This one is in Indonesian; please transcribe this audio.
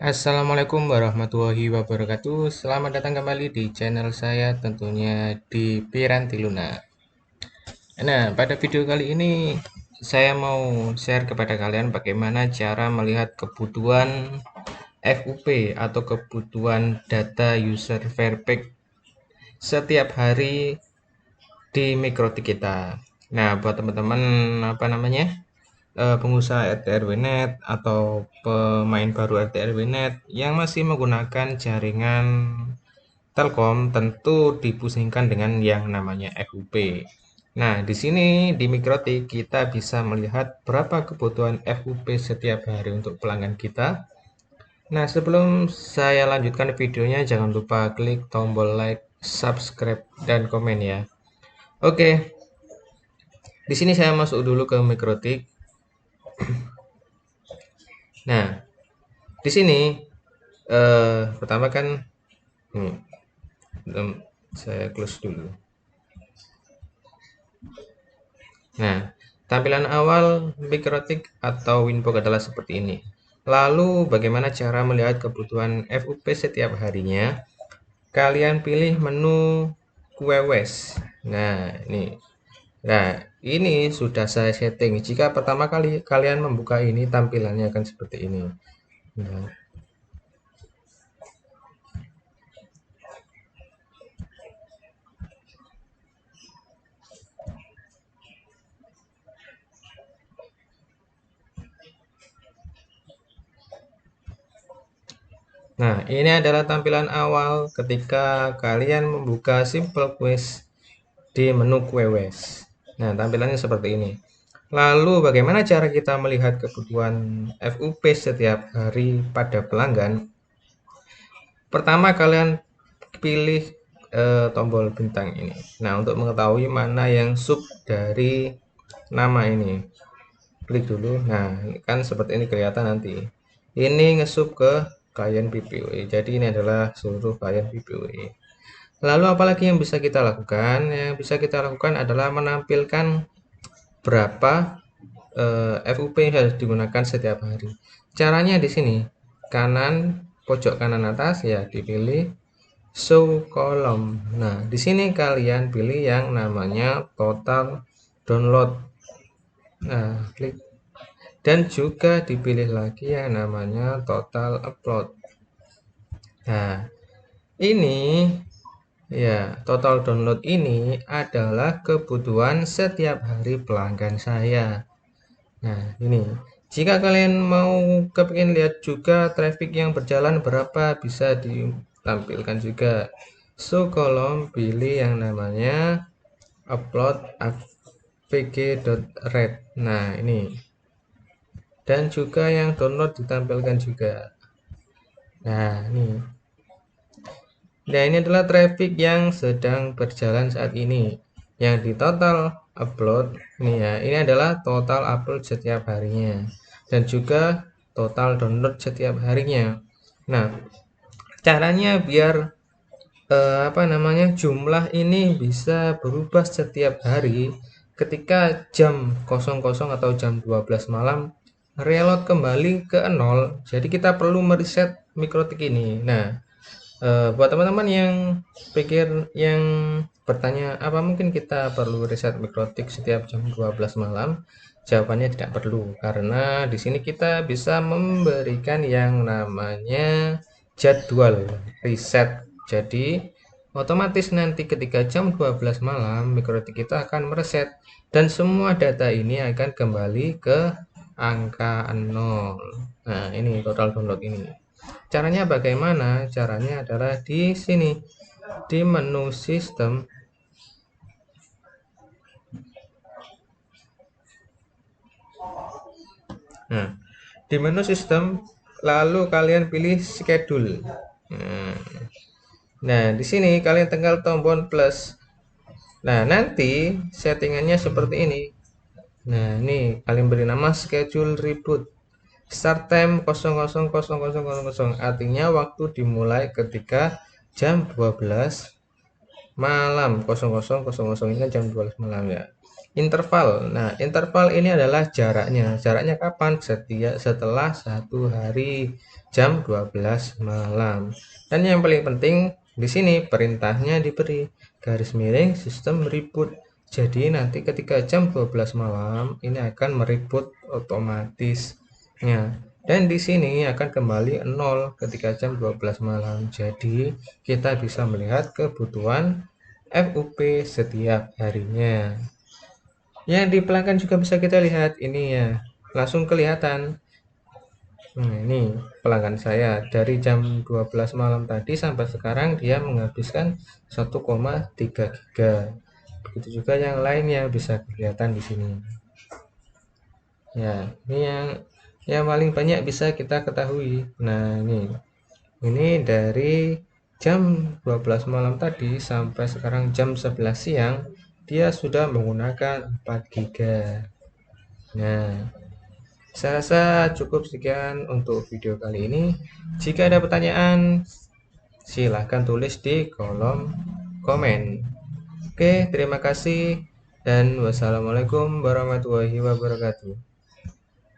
Assalamualaikum warahmatullahi wabarakatuh. Selamat datang kembali di channel saya, tentunya di Piranti Luna. Nah, pada video kali ini saya mau share kepada kalian bagaimana cara melihat kebutuhan FUP atau kebutuhan data user verified setiap hari di Mikrotik kita. Nah, buat teman-teman pengusaha RT RW Net atau pemain baru RT RW Net yang masih menggunakan jaringan Telkom, tentu dipusingkan dengan yang namanya FUP. Nah, di sini di Mikrotik kita bisa melihat berapa kebutuhan FUP setiap hari untuk pelanggan kita. Nah, sebelum saya lanjutkan videonya, jangan lupa klik tombol like, subscribe, dan komen ya. Oke, di sini saya masuk dulu ke Mikrotik. Nah, di sini pertama kan saya close dulu. Nah, tampilan awal Mikrotik atau Winbox adalah seperti ini. Lalu, bagaimana cara melihat kebutuhan FUP setiap harinya? Kalian pilih menu QWES. Nah, ini. Nah, ini sudah saya setting. Jika pertama kali kalian membuka ini, tampilannya akan seperti ini. Nah, Nah, ini adalah tampilan awal ketika kalian membuka Simple Quest di menu QWES. Nah, tampilannya seperti ini. Lalu, bagaimana cara kita melihat kebutuhan FUP setiap hari pada pelanggan? Pertama, kalian pilih tombol bintang ini. Nah, untuk mengetahui mana yang sub dari nama ini, klik dulu. Nah, kan seperti ini kelihatan nanti. Ini ngesub ke klien PPWE. Jadi ini adalah seluruh klien PPWE. Lalu apalagi yang bisa kita lakukan? Yang bisa kita lakukan adalah menampilkan berapa FUP yang harus digunakan setiap hari. Caranya di sini, kanan pojok kanan atas ya dipilih show column. Nah, di sini kalian pilih yang namanya total download. Nah, klik dan juga dipilih lagi yang namanya total upload. Nah, ini ya, total download ini adalah kebutuhan setiap hari pelanggan saya. Nah, ini. Jika kalian mau kepingin lihat juga traffic yang berjalan berapa, bisa ditampilkan juga. So, kolom pilih yang namanya upload avg.read. Nah, ini. Dan juga yang download ditampilkan juga. Nah, ini. Nah, ini adalah traffic yang sedang berjalan saat ini. Yang di total upload ini ya, ini adalah total upload setiap harinya dan juga total download setiap harinya. Nah, caranya biar jumlah ini bisa berubah setiap hari. Ketika jam 00 atau jam 12 malam reload kembali ke 0, jadi kita perlu mereset Mikrotik ini. Nah, buat teman-teman yang bertanya apa mungkin kita perlu reset Mikrotik setiap jam 12 malam, jawabannya tidak perlu, karena di sini kita bisa memberikan yang namanya jadwal reset. Jadi otomatis nanti ketika jam 12 malam Mikrotik kita akan mereset dan semua data ini akan kembali ke angka 0. Nah, ini total download ini. Caranya bagaimana? Caranya adalah di sini, di menu sistem. Nah, di menu sistem, lalu kalian pilih schedule. Nah, di sini kalian tinggal tombol plus. Nah, nanti settingannya seperti ini. Nah, ini kalian beri nama schedule reboot. Start time 00.00.00, artinya waktu dimulai ketika jam 12 malam. 00.00 ini kan jam 12 malam ya. interval. Nah, interval ini adalah jaraknya. Jaraknya kapan? Setelah 1 hari jam 12 malam. Dan yang paling penting di sini perintahnya diberi garis miring sistem reboot. Jadi nanti ketika jam 12 malam ini akan mereboot otomatis. Ya. Dan di sini akan kembali 0 ketika jam 12 malam. Jadi kita bisa melihat kebutuhan FUP setiap harinya. Yang di pelanggan juga bisa kita lihat ini ya, langsung kelihatan. Nah, ini pelanggan saya dari jam 12 malam tadi sampai sekarang dia menghabiskan 1,3 giga. Begitu juga yang lainnya bisa kelihatan di sini. Ya, ini yang paling banyak bisa kita ketahui. Nah, ini dari jam 12 malam tadi sampai sekarang jam 11 siang dia sudah menggunakan 4 giga. Nah, saya rasa cukup sekian untuk video kali ini. Jika ada pertanyaan, silahkan tulis di kolom komen. Oke, terima kasih dan wassalamualaikum warahmatullahi wabarakatuh.